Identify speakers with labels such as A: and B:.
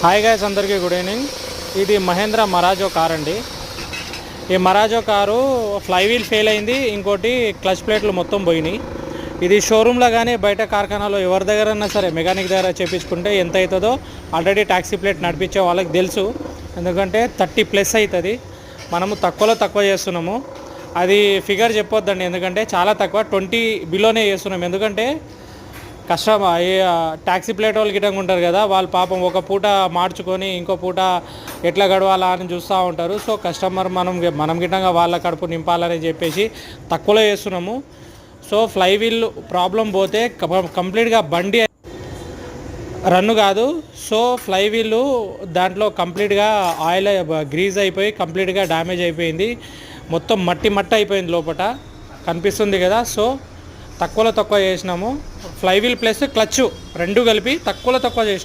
A: Hi guys, అందరికీ good evening. ఇది Mahindra Marazzo car అండి. ఈ మరాజో కారు ఫ్లైవీల్ ఫెయిల్ అయింది, ఇంకోటి క్లచ్ ప్లేట్లు మొత్తం పోయినాయి. ఇది షోరూంలో కానీ బయట కార్ఖానాలో ఎవరి దగ్గరన్నా సరే మెకానిక్ దగ్గర చేపించుకుంటే ఎంత అవుతుందో ఆల్రెడీ ట్యాక్సీ ప్లేట్ నడిపించే వాళ్ళకి తెలుసు. ఎందుకంటే 30+ అవుతుంది. మనము తక్కువలో తక్కువ చేస్తున్నాము. అది ఫిగర్ చెప్పొద్దండి, ఎందుకంటే చాలా తక్కువ, 20 బిలోనే చేస్తున్నాం. ఎందుకంటే ట్యాక్సీ ప్లేట్ వాళ్ళు గిట్టంగా ఉంటారు కదా, వాళ్ళు పాపం ఒక పూట మార్చుకొని ఇంకో పూట ఎట్లా గడవాలా అని చూస్తూ ఉంటారు. సో కస్టమర్ మనం గిట్టంగా వాళ్ళ కడుపు నింపాలని చెప్పేసి తక్కువలో చేస్తున్నాము. సో ఫ్లైవీల్ ప్రాబ్లం పోతే కంప్లీట్గా బండి రన్ను కాదు. సో ఫ్లైవీల్ దాంట్లో కంప్లీట్గా ఆయిల్ గ్రీజ్ అయిపోయి కంప్లీట్గా డ్యామేజ్ అయిపోయింది. మొత్తం మట్టి అయిపోయింది లోపల, కనిపిస్తుంది కదా. సో తక్కువలో తక్కువ చేసినాము. ఫ్లైవీల్ ప్లస్ క్లచ్ రెండు కలిపి తక్కువలో తక్కువ చేసినాము.